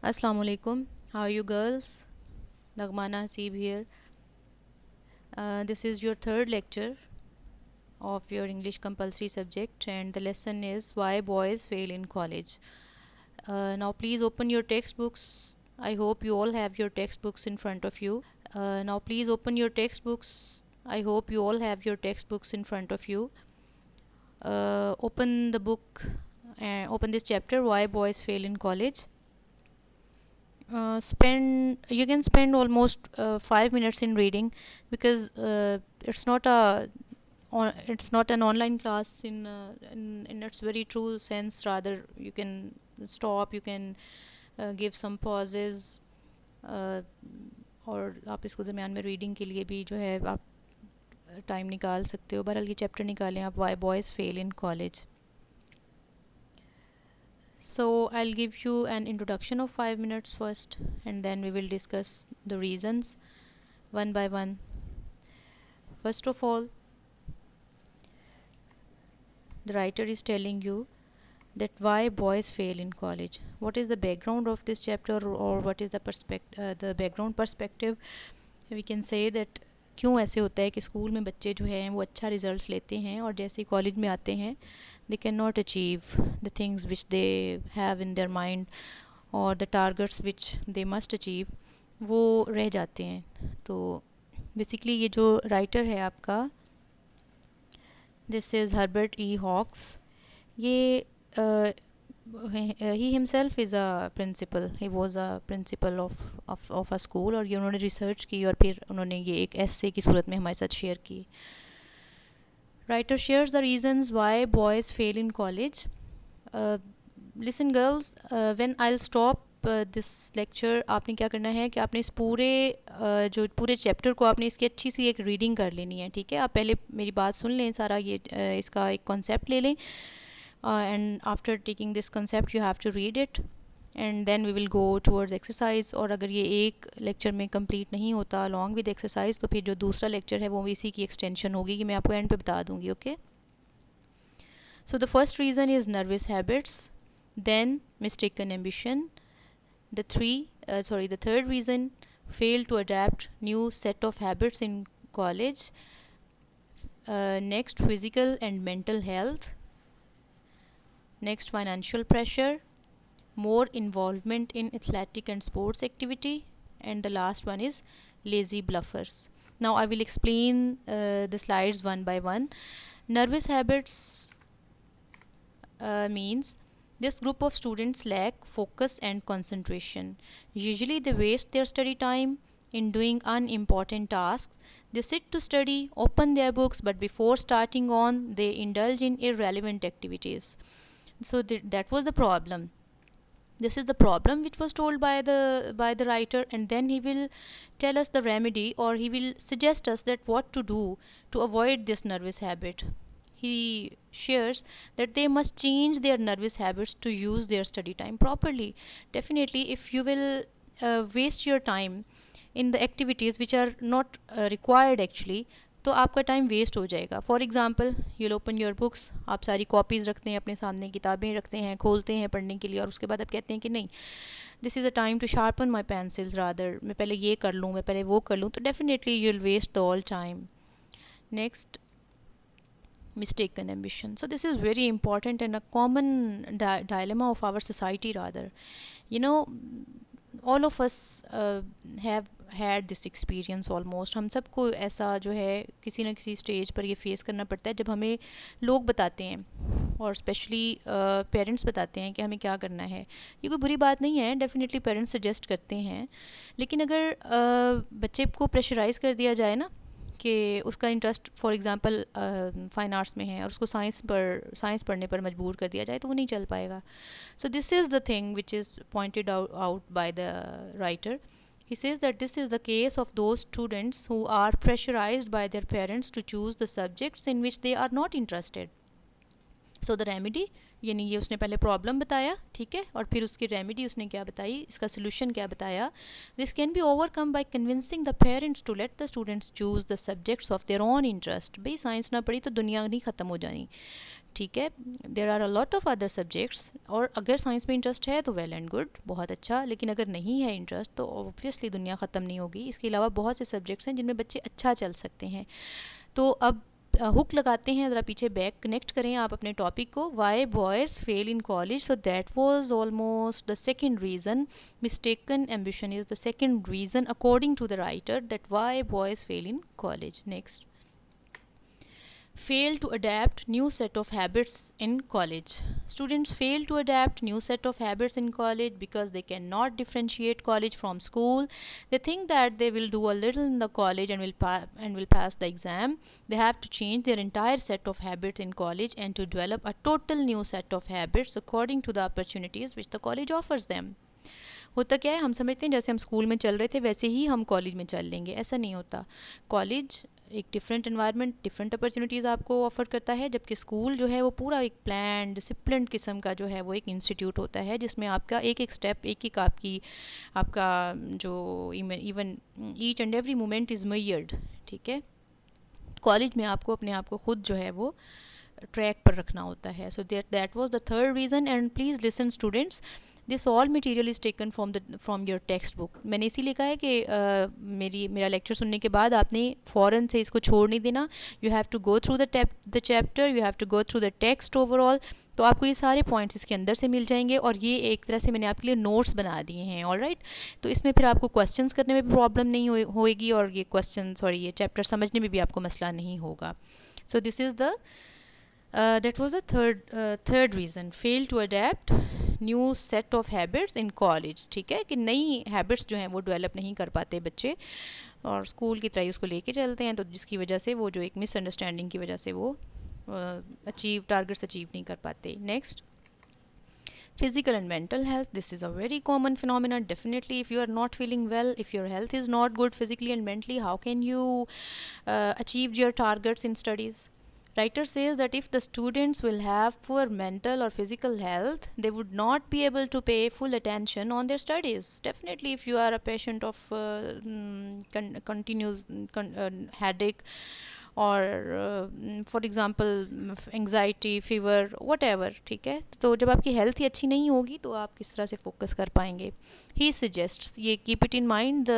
Assalamu alaikum. How are you girls? Nagmana Hasib here. This is your third lecture of your English compulsory subject, and the lesson is why boys fail in college. Now please open your textbooks. I hope you all have your textbooks in front of you. Now please open your textbooks. I hope you all have your textbooks in front of you. Open the book and open this chapter, why boys fail in college. Spend You can spend almost 5 minutes in reading, because it's not an online class in its very true sense. Rather, you can stop, you can give some pauses, uh, और आप इसको दरमियान में reading के लिए भी जो है आप टाइम निकाल सकते हो. बहरहाल ये चैप्टर निकालें आप, why boys fail in college. So I'll give you an introduction of 5 minutes first, and then we will discuss the reasons one by one. First of all, the writer is telling you that why boys fail in college. What is the background of this chapter, or what is the background perspective? We can say that क्यों ऐसे होता है कि school में बच्चे जो हैं वो अच्छा रिजल्ट्स लेते हैं और जैसे कॉलेज में आते हैं they cannot achieve the things which they have in their mind, or the targets which they must achieve, वो रह जाते हैं. तो बेसिकली ये जो राइटर है आपका, this is Herbert E Hawkes. ये he himself is a principal, he was a principal of a school, और ये उन्होंने रिसर्च की और फिर उन्होंने ये एक एस्से की सूरत में हमारे साथ शेयर की. Writer shares the reasons why boys fail in college. Listen girls, when I'll stop this lecture, आपने क्या करना है कि आपने इस पूरे जो पूरे चैप्टर को आपने इसकी अच्छी सी एक रीडिंग कर लेनी है. ठीक है, आप पहले मेरी बात सुन लें, सारा ये इसका एक कॉन्सेप्ट ले लें, and after taking this concept you have to read it, and then we will go towards exercise. और अगर ये एक लेक्चर में कंप्लीट नहीं होता अलॉन्ग विद एक्सरसाइज, तो फिर जो दूसरा लेक्चर है वो इसी की एक्सटेंशन होगी, कि मैं आपको एंड पे बता दूंगी. Okay, so the first reason is nervous habits, then mistaken ambition. The third reason, fail to adapt new set of habits in college. Next, physical and mental health. Next, financial pressure, more involvement in athletic and sports activity, and the last one is lazy bluffers. Now I will explain the slides one by one. Nervous habits means this group of students lack focus and concentration. Usually they waste their study time in doing unimportant tasks. They sit to study, open their books, but before starting on, they indulge in irrelevant activities. So that was the problem. This is the problem which was told by the writer, and then he will tell us the remedy, or he will suggest us that what to do to avoid this nervous habit. He shares that they must change their nervous habits to use their study time properly. Definitely, if you will waste your time in the activities which are not required actually, तो आपका time waste हो जाएगा. For example, you'll open your books, आप सारी copies रखते हैं अपने सामने, किताबें रखते हैं, खोलते हैं पढ़ने के लिए, और उसके बाद आप कहते हैं कि नहीं, this is a time to sharpen my pencils, rather मैं पहले ये कर लूँ, मैं पहले वो कर लूँ, तो definitely you will waste the all time. Next, mistaken ambition. So this is very important and a common dilemma of our society, rather. You know, all of us have had this experience almost. हम सबको ऐसा जो है किसी ना किसी stage पर ये फेस करना पड़ता है, जब हमें लोग बताते हैं, और स्पेशली पेरेंट्स बताते हैं कि हमें क्या करना है. ये कोई बुरी बात नहीं है, डेफिनेटली पेरेंट्स सजेस्ट करते हैं, लेकिन अगर बच्चे को प्रेशराइज़ कर दिया जाए ना कि उसका interest for example fine arts में है, और उसको साइंस पढ़ने पर मजबूर कर दिया जाए, तो वो नहीं चल पाएगा. So this is the thing which is pointed out by the writer. He says that this is the case of those students who are pressurized by their parents to choose the subjects in which they are not interested. So the remedy, यानी ये उसने पहले problem बताया, ठीक है, और फिर उसकी रेमेडी उसने क्या बताई, इसका सोल्यूशन क्या बताया. This can be overcome by convincing the parents to let the students choose the subjects of their own interest. भाई साइंस ना पढ़ी तो दुनिया नहीं ख़त्म हो जानी, ठीक है, there are a lot of other subjects, और अगर साइंस में इंटरेस्ट है तो वेल एंड गुड, बहुत अच्छा, लेकिन अगर नहीं है इंटरेस्ट तो ऑब्वियसली दुनिया ख़त्म नहीं होगी। इसके अलावा बहुत से सब्जेक्ट्स हैं जिनमें बच्चे अच्छा चल सकते हैं। तो अब हुक लगाते हैं, ज़रा पीछे बैक कनेक्ट करें आप अपने टॉपिक को। Why boys fail in college, so that was almost the second reason. Mistaken ambition is the second reason according to the writer that why boys fail in college. Next, fail to adapt new set of habits in college. Students fail to adapt new set of habits in college because they cannot differentiate college from school. They think that they will do a little in the college and will pass the exam. They have to change their entire set of habits in college and to develop a total new set of habits according to the opportunities which the college offers them. होता क्या है, हम समझते हैं जैसे हम school में चल रहे थे वैसे ही हम कॉलेज में चल लेंगे, ऐसा नहीं होता। कॉलेज एक डिफरेंट एनवायरनमेंट, डिफरेंट अपॉर्चुनिटीज़ आपको ऑफ़र करता है, जबकि स्कूल जो है वो पूरा एक प्लान डिसिप्लिन किस्म का जो है वो एक इंस्टीट्यूट होता है, जिसमें आपका एक एक स्टेप, एक एक आपका जो even each and every moment is measured. ठीक है, कॉलेज में आपको अपने आप को खुद जो है वो ट्रैक पर रखना होता है। सो that was the third reason. And please listen students, this all material is taken from your text book. मैंने इसीलिए कहा है कि मेरा लेक्चर सुनने के बाद आपने फ़ौरन से इसको छोड़ नहीं देना। You have to go through the chapter, you have to go through the text overall. तो आपको ये सारे पॉइंट्स इसके अंदर से मिल जाएंगे, और ये एक तरह से मैंने आपके लिए नोट्स बना दिए हैं। ऑल राइट, तो इसमें फिर आपको क्वेश्चंस करने में भी प्रॉब्लम नहीं होएगी, और ये क्वेश्चंस और ये चैप्टर समझने में भी आपको मसला नहीं होगा। So this is the that was the third reason, fail to adapt new set of habits in college। ठीक है, कि नई हैबिट्स जो हैं वो डेवलप नहीं कर पाते बच्चे, और स्कूल की तरह उसको लेके चलते हैं, तो जिसकी वजह से वो जो एक मिसअंडरस्टैंडिंग की वजह से वो टारगेट्स अचीव नहीं कर पाते। Next, physical and mental health, this is a very common phenomenon. Definitely, if you are not feeling well, if your health is not good physically and mentally, how can you achieve your targets in studies? Writer says that if the students will have poor mental or physical health, they would not be able to pay full attention on their studies. Definitely, if you are a patient of continuous headache, और for example anxiety, fever, what ever, ठीक है, तो जब आपकी health ही अच्छी नहीं होगी तो आप किस तरह से फोकस कर पाएंगे। ही सजेस्ट्स, ये keep it in mind,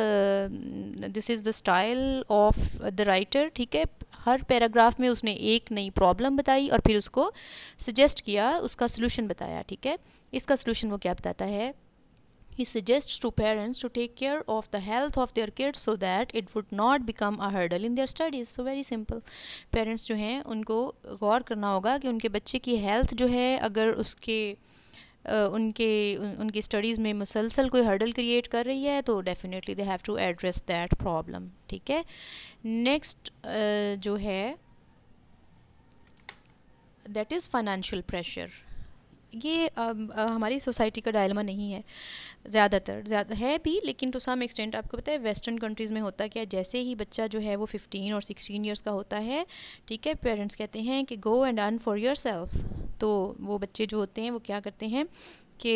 this is the style of the writer. ठीक है, हर पैराग्राफ में उसने एक नई प्रॉब्लम बताई और फिर उसको सजेस्ट किया, उसका सलूशन बताया। ठीक है, इसका सलूशन वो क्या बताता है? He suggests to parents to take care of the health of their kids so that it would not become a hurdle in their studies. So very simple. Parents जो हैं उनको गौर करना होगा कि उनके बच्चे की हेल्थ जो है अगर उनकी स्टडीज़ में मुसलसल कोई हर्डल क्रिएट कर रही है तो definitely they have to address that problem. ठीक है, नेक्स्ट जो है दैट इज़ फाइनेंशियल प्रेशर। ये हमारी सोसाइटी का डायलमा नहीं है, ज़्यादा है भी, लेकिन टू सम एक्सटेंट आपको पता है वेस्टर्न कंट्रीज़ में होता क्या, जैसे ही बच्चा जो है वो 15 और 16 ईयर्स का होता है, ठीक है, पेरेंट्स कहते हैं कि go and earn for your self. तो वो बच्चे जो होते हैं वो क्या करते हैं कि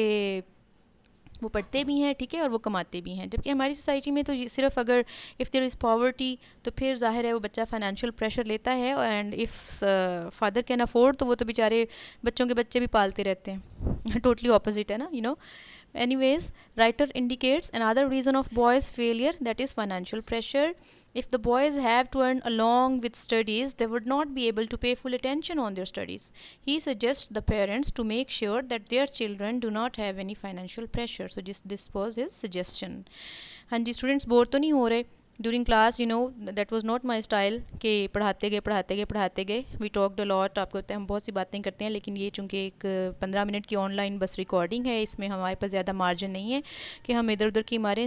वो पढ़ते भी हैं, ठीक है, और वो कमाते भी हैं। जबकि हमारी सोसाइटी में तो सिर्फ अगर इफ़ देयर इज़ पॉवर्टी तो फिर जाहिर है वो बच्चा फाइनेंशियल प्रेशर लेता है, and if father can afford तो वो तो बेचारे बच्चों के बच्चे भी पालते रहते हैं। टोटली ऑपोजिट है ना, you know. Anyways, writer indicates another reason of boys' failure, that is financial pressure. If the boys have to earn along with studies, they would not be able to pay full attention on their studies. He suggests the parents to make sure that their children do not have any financial pressure. So this was his suggestion. हाँ जी, students bore तो नहीं हो रहे during class? You know that was not my style कि पढ़ाते गए we talked a lot. आपको पता है हम बहुत सी बातें करते हैं, लेकिन ये चूँकि एक 15 मिनट की ऑनलाइन बस रिकॉर्डिंग है, इसमें हमारे पास ज़्यादा मार्जिन नहीं है कि हम इधर उधर की मारें।